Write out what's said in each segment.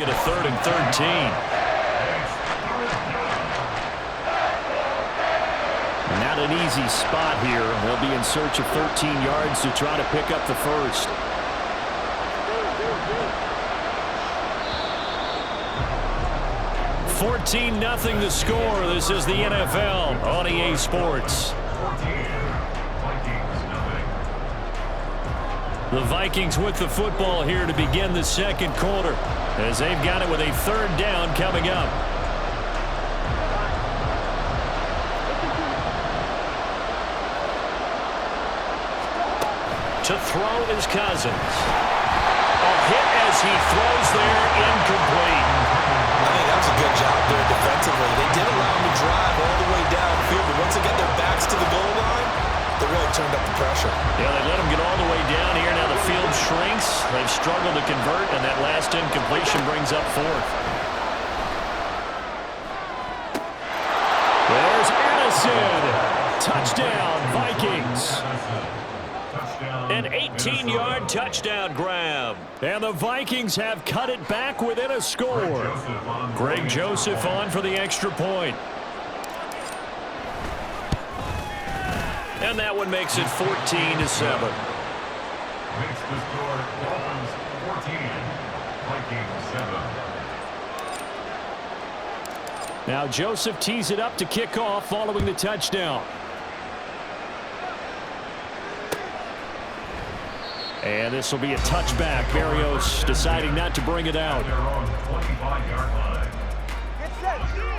Get a 3rd and 13. Not an easy spot here. They'll be in search of 13 yards to try to pick up the first. (14-0) the score. This is the NFL on EA Sports. The Vikings with the football here to begin the second quarter, as they've got it with a 3rd down coming up. To throw is Cousins. A hit as he throws there, incomplete. I think that's a good job there defensively. They did allow him to drive all the way downfield, but once they get their backs to the goal line, they really turned up the pressure. Yeah, they let him get all the way down here. Now the field shrinks. They've struggled to convert, and that last incompletion brings up 4th. There's Addison. Touchdown, Vikings. An 18-yard touchdown grab. And the Vikings have cut it back within a score. Greg Joseph on for the extra point. And that one makes it 14-7. Makes the score Dolphins 14, Vikings 7. Now Joseph tees it up to kick off following the touchdown. And this will be a touchback. Berrios deciding not to bring it out.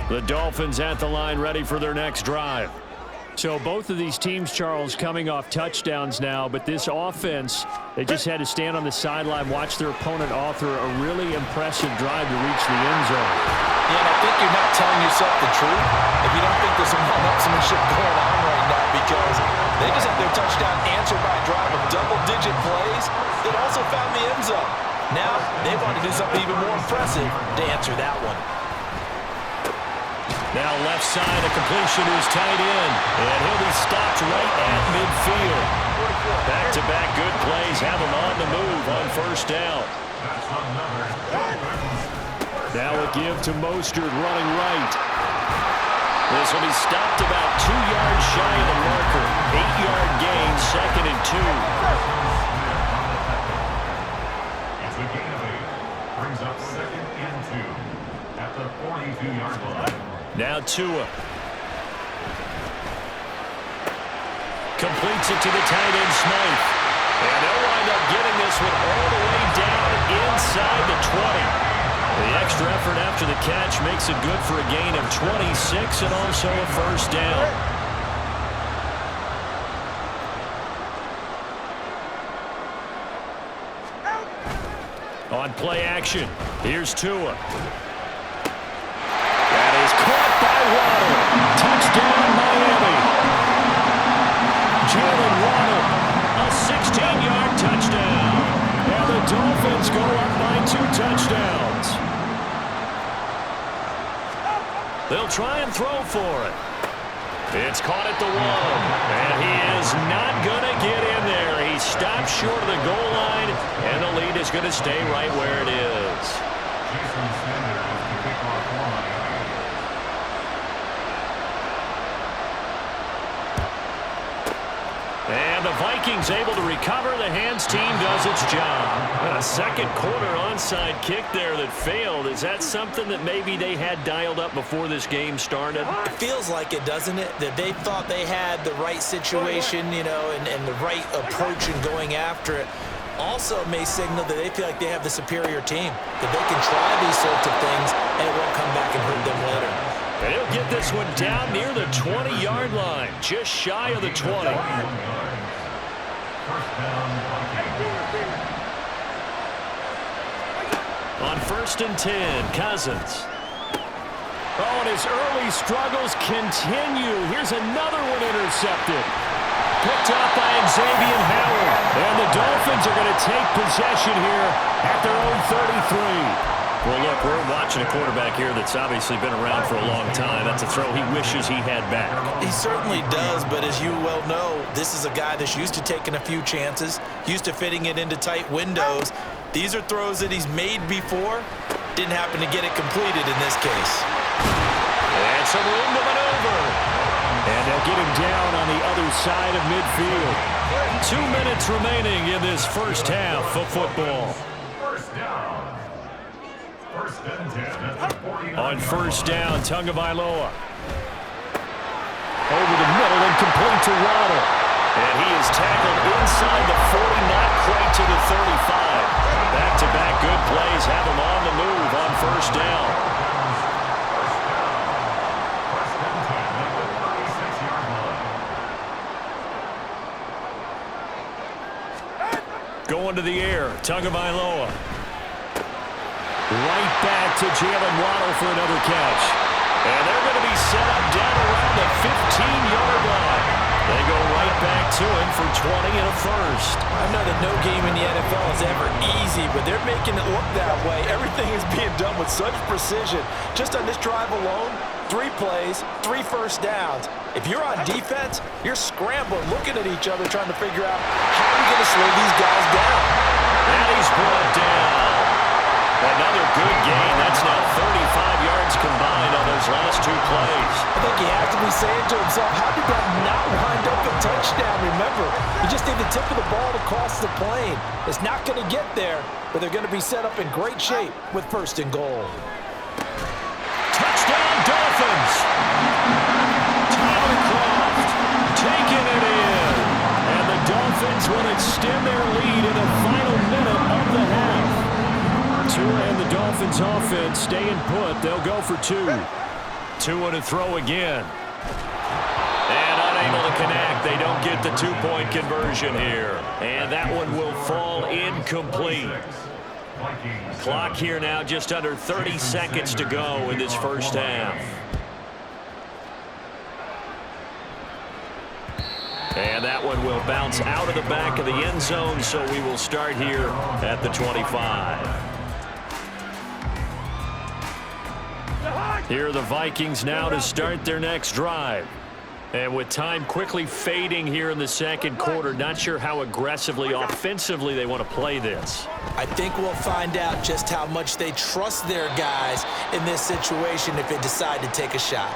The Dolphins at the line, ready for their next drive. So both of these teams, Charles, coming off touchdowns now, but this offense, they just had to stand on the sideline, watch their opponent author a really impressive drive to reach the end zone. Yeah, and I think you're not telling yourself the truth if you don't think there's some one-upsmanship going on right now, because they just had their touchdown answered by a drive of double-digit plays that also found the end zone. Now they want to do something even more impressive to answer that one. Now left side, a completion is tied in, and he'll be stopped right at midfield. Back-to-back good plays have him on the move on 1st down. Now a give to Mostert running right. This will be stopped about 2 yards shy of the marker. 8-yard gain, 2nd and 2. It's a gain of 8. Brings up 2nd and 2 at the 42-yard line. Now Tua. Completes it to the tight end, Smythe. And they'll wind up getting this one all the way down inside the 20. The extra effort after the catch makes it good for a gain of 26 and also a 1st down. On play action, here's Tua. That is caught by Waddle. Touchdown, Miami. Jalen Waddle, a 16-yard touchdown. And the Dolphins go up by 2 touchdowns. They'll try and throw for it. It's caught at the 1, and he is not going to get in there. He stops short of the goal line, and the lead is going to stay right where it is. Jason Sanders is the kickoff for Miami. And the Vikings able to recover. The hands team does its job. A second quarter onside kick there that failed. Is that something that maybe they had dialed up before this game started? It feels like it, doesn't it? That they thought they had the right situation, you know, and the right approach in going after it. Also may signal that they feel like they have the superior team, that they can try these sorts of things and it won't come back and hurt them later. And he'll get this one down near the 20-yard line, just shy of the 20. On 1st and 10, Cousins. Oh, and his early struggles continue. Here's another one intercepted. Picked up by Xavier Howard. And the Dolphins are going to take possession here at their own 33. Well, look, we're watching a quarterback here that's obviously been around for a long time. That's a throw he wishes he had back. He certainly does, but as you well know, this is a guy that's used to taking a few chances, used to fitting it into tight windows. These are throws that he's made before, Didn't happen to get it completed in this case. And some room to maneuver. And they'll get him down on the other side of midfield. 2 minutes remaining in this first half of football. First down. First and 10 at the 49. On first down, Tagovailoa. Over the middle and complete to Waddle. And he is tackled inside the 40, not quite to the 35. Back-to-back good plays have him on the move on first down. First and 10 at the 36-yard line. Going to the air, Tagovailoa. Right back to Jalen Waddle for another catch. And they're going to be set up down around the 15-yard line. They go right back to him for 20 and a first. I know that no game in the NFL is ever easy, but they're making it look that way. Everything is being done with such precision. Just on this drive alone, 3 plays, 3 first downs. If you're on defense, you're scrambling, looking at each other, trying to figure out how are we going to slow these guys down. And he's brought down. Another good gain. That's now 35 yards combined on those last 2 plays. I think he has to be saying to himself, how did that not wind up a touchdown? Remember, you just need the tip of the ball to cross the plane. It's not going to get there, but they're going to be set up in great shape with first and goal. Touchdown, Dolphins! Tyler Kroft taking it in. And the Dolphins will extend their lead in the final minute of the half. Tua and the Dolphins offense staying put. They'll go for 2. Tua to throw again. And unable to connect. They don't get the 2-point conversion here. And that one will fall incomplete. Clock here now just under 30 seconds to go in this first half. And that one will bounce out of the back of the end zone, so we will start here at the 25. Here are the Vikings now to start their next drive. And with time quickly fading here in the second quarter, not sure how aggressively, offensively they want to play this. I think we'll find out just how much they trust their guys in this situation if they decide to take a shot.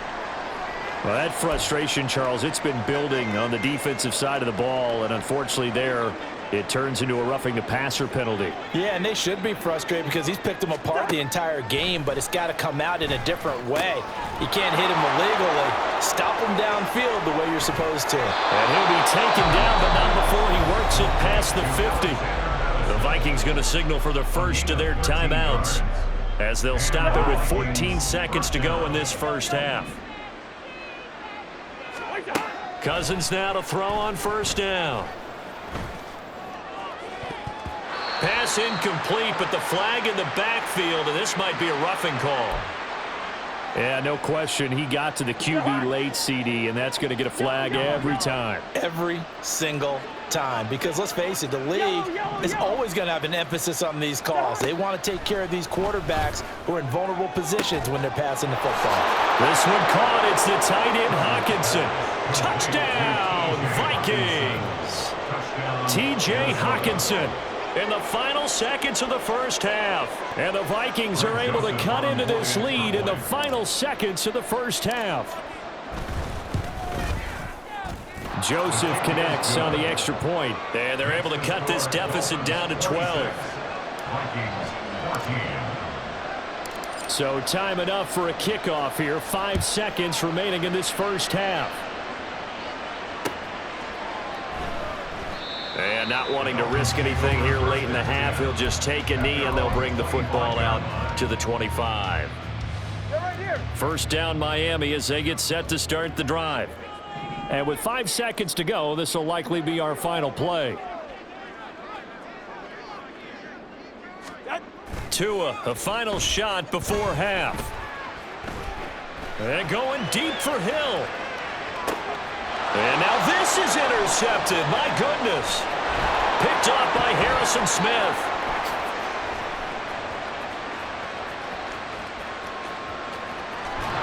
Well, that frustration, Charles, it's been building on the defensive side of the ball, and unfortunately there, it turns into a roughing the passer penalty. Yeah, and they should be frustrated because he's picked them apart the entire game, but it's got to come out in a different way. You can't hit him illegally. Stop him downfield the way you're supposed to. And he'll be taken down, but not before he works it past the 50. The Vikings going to signal for the first of their timeouts as they'll stop it with 14 seconds to go in this first half. Cousins now to throw on first down. Pass incomplete, but the flag in the backfield, and this might be a roughing call. Yeah, no question. He got to the QB late, CD, and that's going to get a flag every time. Every single time. Because let's face it, the league is always going to have an emphasis on these calls. They want to take care of these quarterbacks who are in vulnerable positions when they're passing the football. This one caught. It's the tight end Hawkinson. Touchdown, Vikings. T.J. Hawkinson in the final seconds of the first half. And the Vikings are able to cut into this lead in the final seconds of the first half. Joseph connects on the extra point. And they're able to cut this deficit down to 12. So time enough for a kickoff here. 5 seconds remaining in this first half. And not wanting to risk anything here late in the half, he'll just take a knee and they'll bring the football out to the 25. First down Miami as they get set to start the drive. And with 5 seconds to go, this will likely be our final play. Tua, a final shot before half. And going deep for Hill. And now this is intercepted. My goodness. Picked off by Harrison Smith.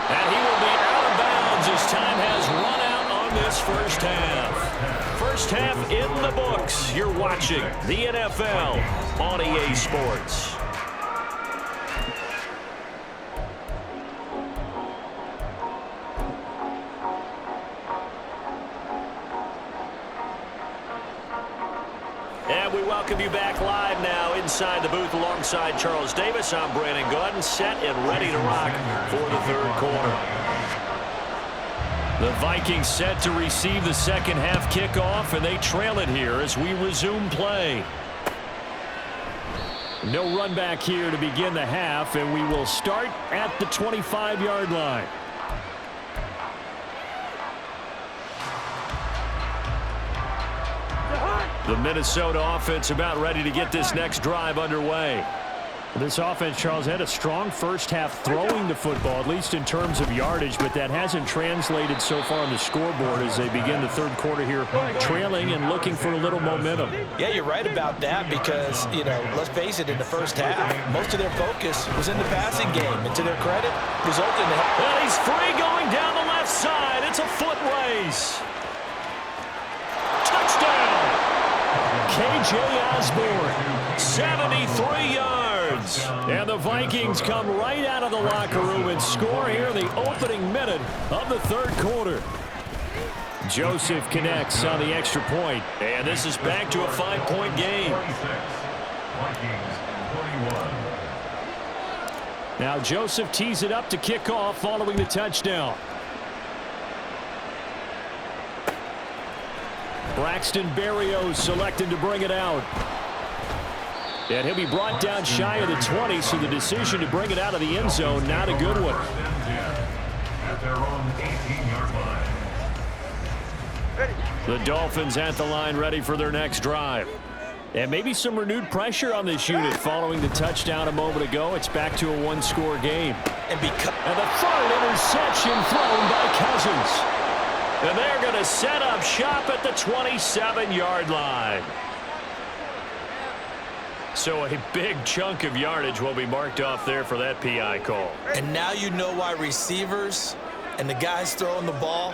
And he will be out of bounds as time has run out on this first half. First half in the books. You're watching the NFL on EA Sports. welcome you back live now inside the booth alongside Charles Davis. I'm Brandon Gordon, set and ready to rock for the third quarter. The Vikings set to receive the second half kickoff, and they trail it here as we resume play. No run back here to begin the half, and we will start at the 25-yard line. The Minnesota offense about ready to get this next drive underway. This offense, Charles, had a strong first half throwing the football, at least in terms of yardage, but that hasn't translated so far on the scoreboard as they begin the third quarter here, trailing and looking for a little momentum. Yeah, you're right about that because, let's face it, in the first half, most of their focus was in the passing game. And to their credit, resulted in Well, he's free going down the left side. It's a foot race. Touchdown! K.J. Osborne, 73 yards. And the Vikings come right out of the locker room and score here in the opening minute of the third quarter. Joseph connects on the extra point, and this is back to a 5-point game. Now Joseph tees it up to kick off following the touchdown. Braxton Berrios selected to bring it out. And he'll be brought down shy of the 20, so the decision to bring it out of the end zone, not a good one. At their own 18-yard line. The Dolphins at the line ready for their next drive. And maybe some renewed pressure on this unit following the touchdown a moment ago. It's back to a one-score game. And the third interception thrown by Cousins. And they're going to set up shop at the 27-yard line. So a big chunk of yardage will be marked off there for that PI call. And now you know why receivers and the guys throwing the ball,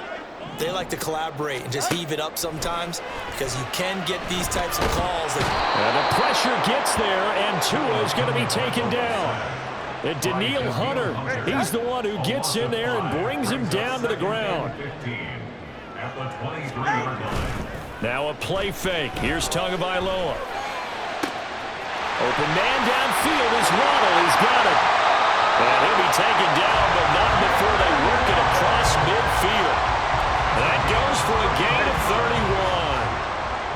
they like to collaborate and just heave it up sometimes because you can get these types of calls. And the pressure gets there, and Tua is going to be taken down. And Daniil Hunter, he's the one who gets in there and brings him down to the ground. At the 23-yard line. Now a play fake. Here's Tagovailoa. Open man downfield is Waddle. He's got it. And he'll be taken down, but not before they work it across midfield. That goes for a gain of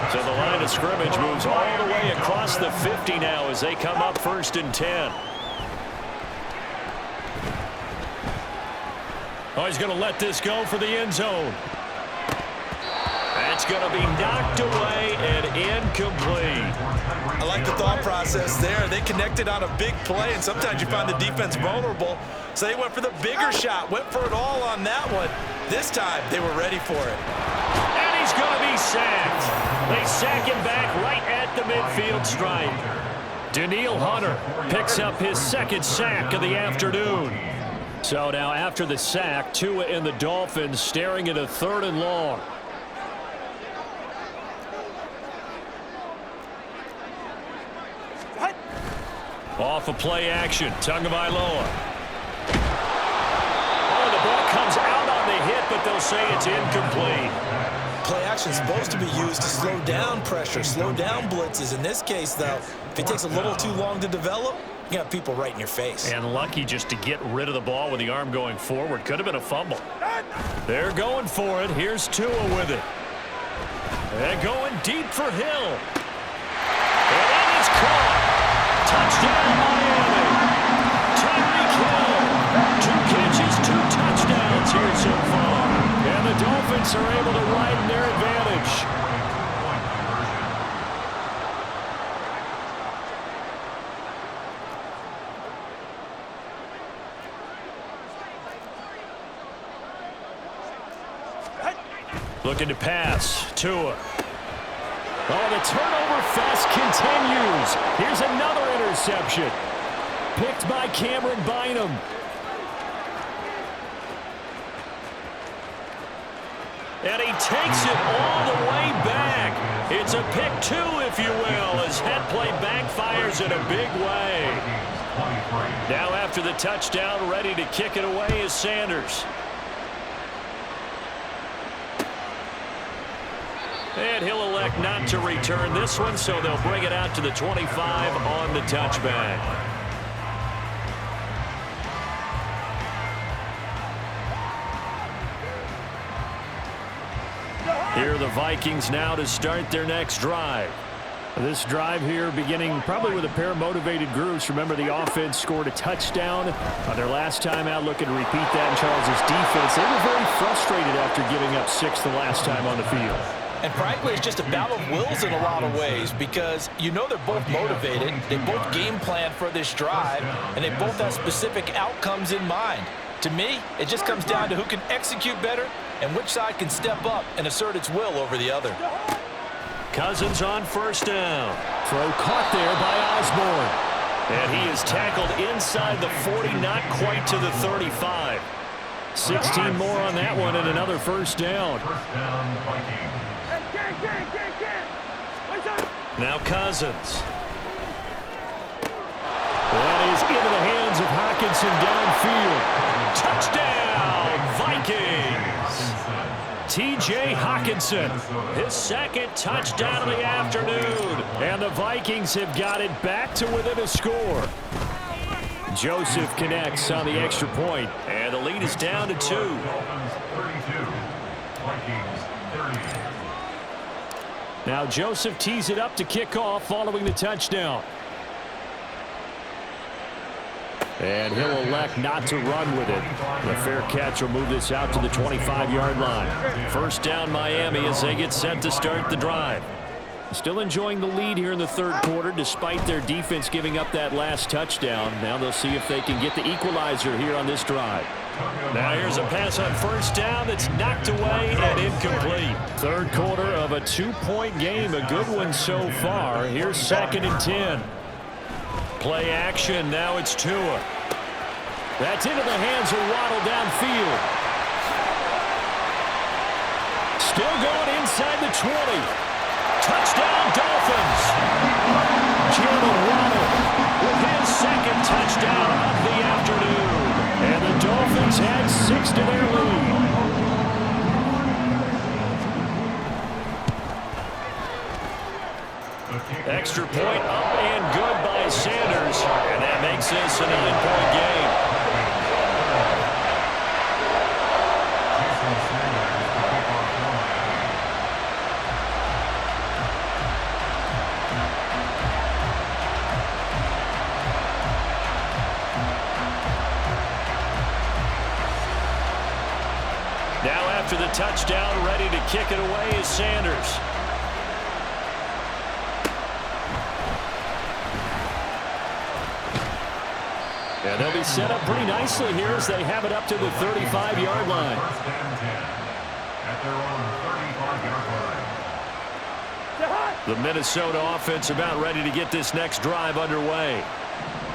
31. So the line of scrimmage moves all the way across the 50 now as they come up 1st and 10. Oh, he's going to let this go for the end zone. That's going to be knocked away and incomplete. I like the thought process there. They connected on a big play, and sometimes you find the defense vulnerable. So they went for the bigger shot, went for it all on that one. This time, they were ready for it. And he's going to be sacked. They sack him back right at the midfield stripe. Daniil Hunter picks up his second sack of the afternoon. So now after the sack, Tua and the Dolphins staring at a 3rd and long. Off of play action, Tagovailoa. Oh, the ball comes out on the hit, but they'll say it's incomplete. Play action is supposed to be used to slow down pressure, slow down blitzes. In this case, though, if it takes a little too long to develop, you got people right in your face. And lucky just to get rid of the ball with the arm going forward. Could have been a fumble. They're going for it. Here's Tua with it. They're going deep for Hill. And it is caught. Touchdown, Miami. Tyreek Hill. 2 catches, 2 touchdowns here so far. And the Dolphins are able to widen their advantage. Looking to pass. Tua. Oh, the turnover fest continues. Here's another interception. Picked by Cameron Bynum. And he takes it all the way back. It's a pick 2, if you will, as head play backfires in a big way. Now after the touchdown, ready to kick it away is And he'll elect not to return this one, so they'll bring it out to the 25 on the touchback. Here are the Vikings now to start their next drive. This drive here beginning probably with a pair of motivated groups. Remember, the offense scored a touchdown on their last time out, looking to repeat that in Charles' defense. They were very frustrated after giving up 6 the last time on the field. And frankly, it's just a battle of wills in a lot of ways because you know they're both motivated, they both game plan for this drive, and they both have specific outcomes in mind. To me, it just comes down to who can execute better and which side can step up and assert its will over the other. Cousins on first down. Throw caught there by Osborne. And he is tackled inside the 40, not quite to the 35. 16 more on that one and another first down. Now Cousins. That is into the hands of Hockenson downfield. Touchdown, Vikings. T.J. Hockenson, his second touchdown of the afternoon. And the Vikings have got it back to within a score. Joseph connects on the extra point, and the lead is down to 2. Now Joseph tees it up to kick off following the touchdown. And he'll elect not to run with it. The fair catch will move this out to the 25-yard line. First down Miami as they get set to start the drive. Still enjoying the lead here in the third quarter despite their defense giving up that last touchdown. Now they'll see if they can get the equalizer here on this drive. Now here's a pass on first down that's knocked away and incomplete. Third quarter of a 2-point game. A good one so far. Here's 2nd and 10. Play action. Now it's Tua. That's into the hands of Waddle downfield. Still going inside the 20. Touchdown, Dolphins. Jalen Waddle with his second touchdown of the afternoon. And the Dolphins add 6 to their lead. Extra point up and good by Sanders. And that makes this a 9-point game. Now after the touchdown, ready to kick it away is Sanders. And they'll be set up pretty nicely here as they have it up to the 35-yard line. The Minnesota offense about ready to get this next drive underway.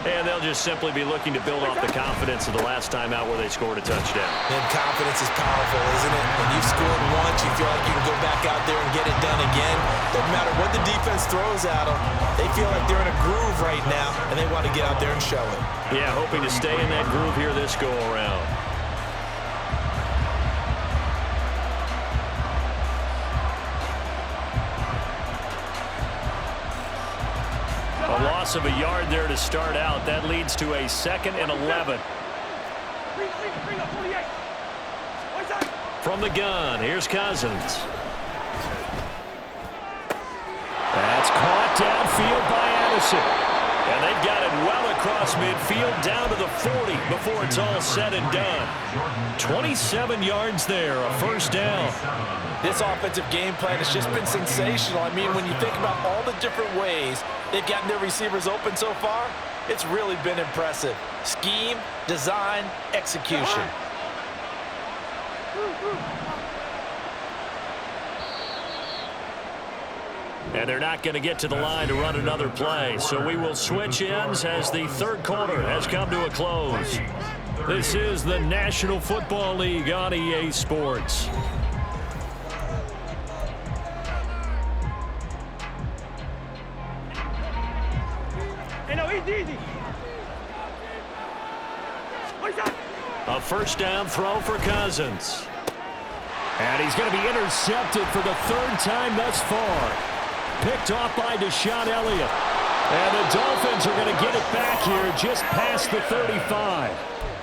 And they'll just simply be looking to build off the confidence of the last time out where they scored a touchdown. And confidence is powerful, isn't it? When you've scored once, you feel like you can go back out there and get it done again. Doesn't matter what the defense throws at them. They feel like they're in a groove right now, and they want to get out there and show it. Yeah, hoping to stay in that groove here this go-around. A loss of a yard there to start out. That leads to a 2nd and 11. From the gun, here's Cousins. That's caught downfield by Addison. And they've got it well across midfield down to the 40 before it's all said and done. 27 yards there, a first down. This offensive game plan has just been sensational. I mean, when you think about all the different ways they've gotten their receivers open so far, it's really been impressive. Scheme, design, execution. And they're not going to get to the line to run another play. So we will switch ends as the third quarter has come to a close. This is the National Football League on EA Sports. Hey, no, easy. A first down throw for Cousins. And he's going to be intercepted for the third time thus far. Picked off by Deshaun Elliott. And the Dolphins are going to get it back here just past the 35.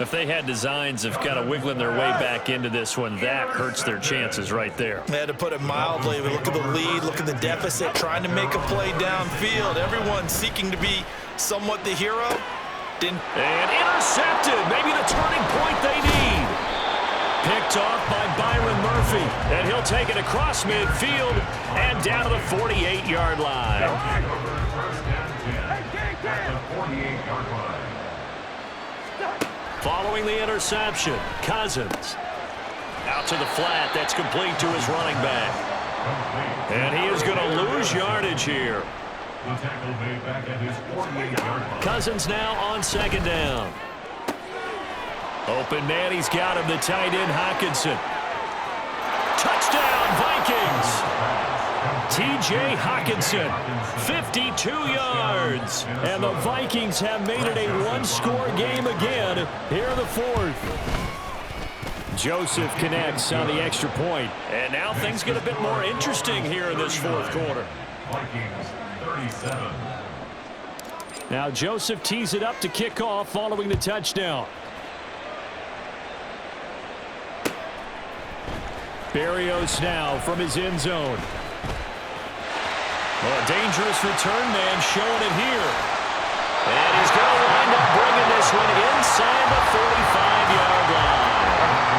If they had designs of kind of wiggling their way back into this one, that hurts their chances right there. To put it mildly, look at the lead, look at the deficit, trying to make a play downfield. Everyone seeking to be somewhat the hero. And intercepted. Maybe the turning point they need. Picked off by Byron Murphy. And he'll take it across midfield and down to the 48-yard line. Following the interception, Cousins. Out to the flat. That's complete to his running back. And he is going to lose yardage here. Cousins now on second down. Open man, he's got him, the tight end Hockenson. Touchdown, Vikings! T.J. Hockenson, 52 yards. And the Vikings have made it a one-score game again here in the fourth. Joseph connects on the extra point. And now things get a bit more interesting here in this fourth quarter. Vikings 37. Now Joseph tees it up to kick off following the touchdown. Berrios now from his end zone. Well, a dangerous return man showing it here. And he's going to wind up bringing this one inside the 45-yard line.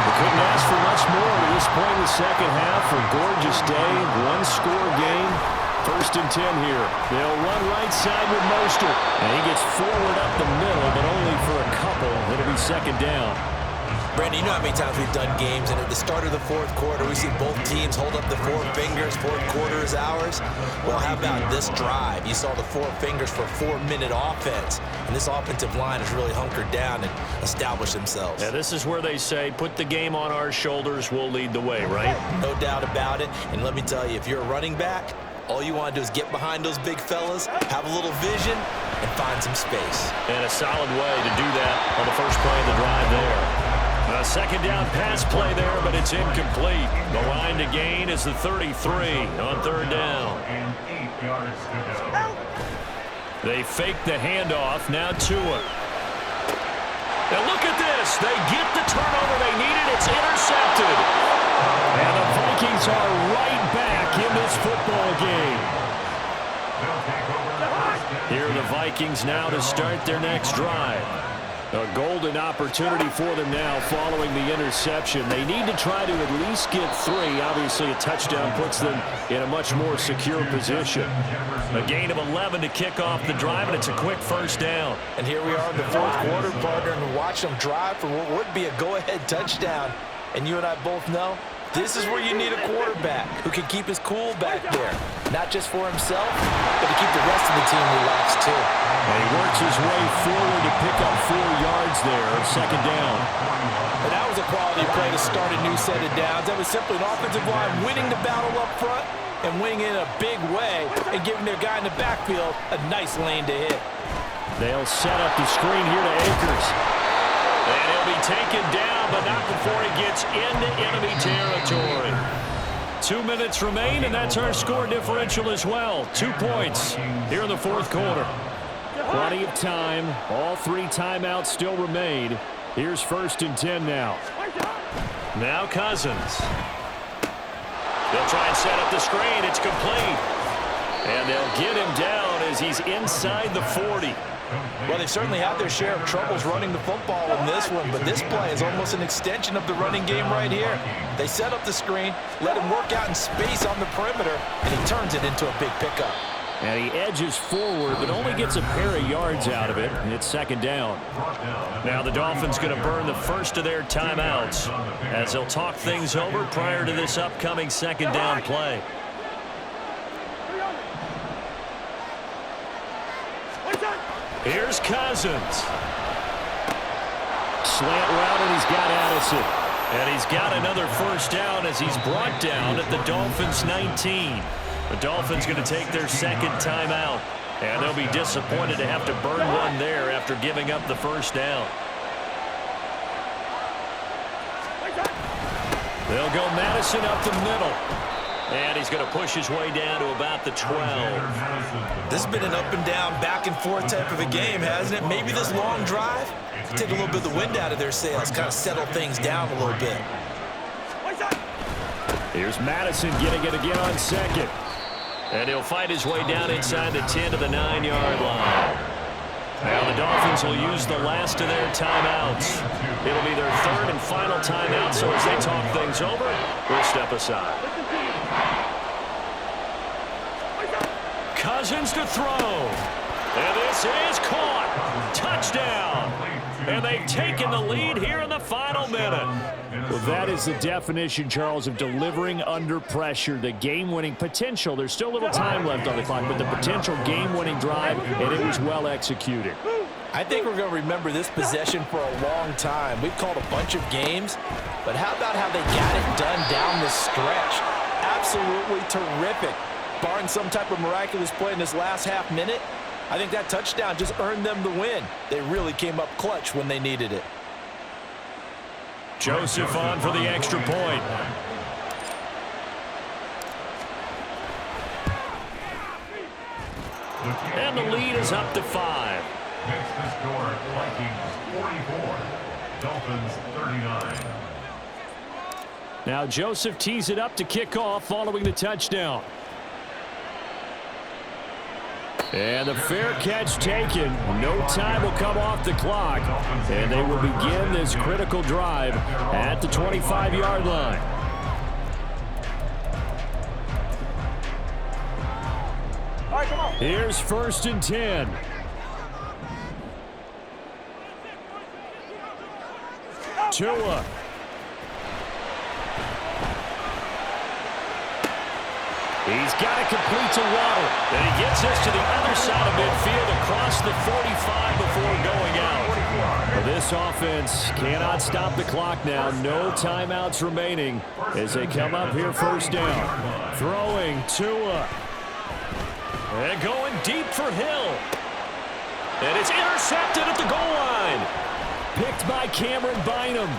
We couldn't ask for much more to this point in the second half. A gorgeous day, one-score game. First and 10 here. They'll run right side with Mostert. And he gets forward up the middle, but only for a couple. It'll be second down. Brandon, you know how many times we've done games, and at the start of the fourth quarter, we see both teams hold up the four fingers, fourth quarter is ours. Well, how about this drive? You saw the four fingers for a 4-minute offense, and this offensive line has really hunkered down and established themselves. Yeah, this is where they say, put the game on our shoulders, we'll lead the way, right? No doubt about it, and let me tell you, if you're a running back, all you want to do is get behind those big fellas, have a little vision, and find some space. And a solid way to do that on the first play of the drive there. A second down pass play there, but it's incomplete. The line to gain is the 33 on third down. And 8 yards to go. They fake the handoff. Now Tua. And look at this. They get the turnover they needed. It's intercepted. And the Vikings are right back in this football game. Here are the Vikings now to start their next drive. A golden opportunity for them now following the interception. They need to try to at least get 3. Obviously, a touchdown puts them in a much more secure position. A gain of 11 to kick off the drive, and it's a quick first down. And here we are in the fourth quarter, partner, and watch them drive for what would be a go-ahead touchdown. And you and I both know this is where you need a quarterback who can keep his cool back there. Not just for himself, but to keep the rest of the team relaxed, too. And he works his way forward to pick up 4 yards there, second down. And that was a quality play to start a new set of downs. That was simply an offensive line winning the battle up front and winning in a big way and giving their guy in the backfield a nice lane to hit. They'll set up the screen here to Akers. And he'll be taken down, but not before he gets into enemy territory. 2 minutes remain, and that's our score differential as well. 2 points here in the fourth quarter. Plenty of time. All 3 timeouts still remain. Here's first and 10 now. Now Cousins. They'll try and set up the screen. It's complete. And they'll get him down as he's inside the 40. Well, they've certainly had their share of troubles running the football in this one, but this play is almost an extension of the running game right here. They set up the screen, let him work out in space on the perimeter, and he turns it into a big pickup. And he edges forward, but only gets a pair of yards out of it, and it's second down. Now the Dolphins going to burn the first of their timeouts as they'll talk things over prior to this upcoming second down play. Here's Cousins. Slant route, and he's got Addison. And he's got another first down as he's brought down at the Dolphins' 19. The Dolphins going to take their second timeout. And they'll be disappointed to have to burn one there after giving up the first down. They'll go Madison up the middle. And he's going to push his way down to about the 12. This has been an up and down, back and forth type of a game, hasn't it? Maybe this long drive, take a little bit of the wind out of their sails, kind of settle things down a little bit. Here's Madison getting it again on second. And he'll fight his way down inside the 10 to the 9-yard line. Now the Dolphins will use the last of their timeouts. It'll be their third and final timeout, so as they talk things over, we'll step aside. Cousins to throw. And this is caught. Touchdown. And they've taken the lead here in the final minute. Well, that is the definition, Charles, of delivering under pressure. The game-winning potential. There's still a little time left on the clock, but the potential game-winning drive, and it was well executed. I think we're going to remember this possession for a long time. We've called a bunch of games, but how about how they got it done down the stretch? Absolutely terrific. Barring some type of miraculous play in this last half minute, I think that touchdown just earned them the win. They really came up clutch when they needed it. Joseph on for the extra point. And the lead is up to 5. Makes the score Vikings 44, Dolphins 39. Now Joseph tees it up to kick off following the touchdown. And the fair catch taken. No time will come off the clock. And they will begin this critical drive at the 25-yard line. All right, come on. Here's 1st and 10. Tua. He's got it complete to Waddle. And he gets us to the other side of midfield across the 45 before going out. Well, this offense cannot stop the clock now. No timeouts remaining as they come up here 1st down. Throwing Tua. And going deep for Hill. And it's intercepted at the goal line. Picked by Cameron Bynum.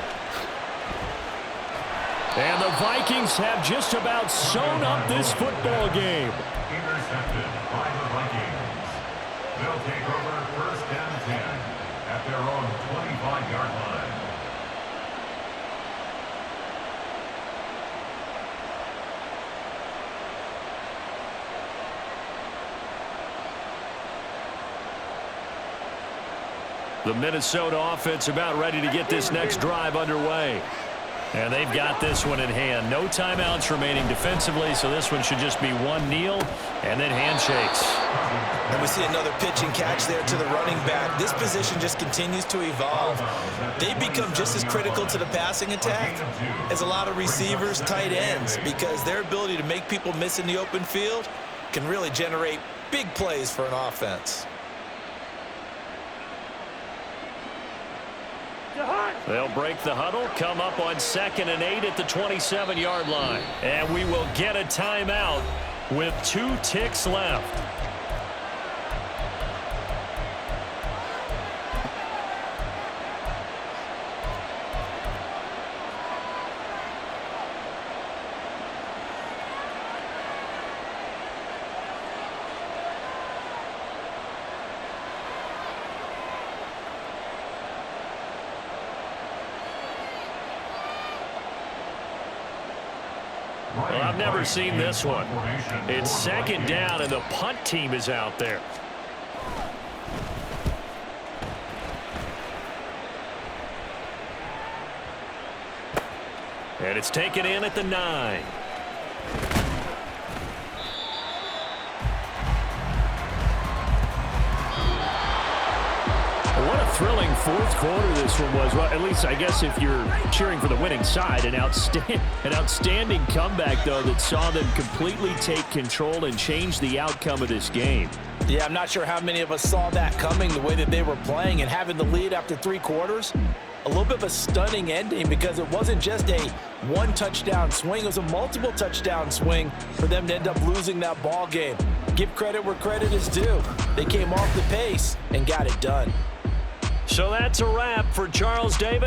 And the Vikings have just about sewn up this football game. Intercepted by the Vikings. They'll take over 1st and 10 at their own 25-yard line. The Minnesota offense about ready to get this next drive underway. And they've got this one in hand. No timeouts remaining defensively, so this one should just be one kneel and then handshakes. And we see another pitch and catch there to the running back. This position just continues to evolve. They become just as critical to the passing attack as a lot of receivers, tight ends, because their ability to make people miss in the open field can really generate big plays for an offense. They'll break the huddle, come up on 2nd and 8 at the 27-yard line. And we will get a timeout with 2 ticks left. Well, I've never seen this one. It's 2nd down, and the punt team is out there. And it's taken in at the 9. What a thrilling 4th quarter this one was. Well, at least I guess if you're cheering for the winning side, an outstanding comeback, though, that saw them completely take control and change the outcome of this game. Yeah, I'm not sure how many of us saw that coming, the way that they were playing and having the lead after 3 quarters. A little bit of a stunning ending because it wasn't just a one-touchdown swing. It was a multiple touchdown swing for them to end up losing that ball game. Give credit where credit is due. They came off the pace and got it done. So that's a wrap for Charles Davis.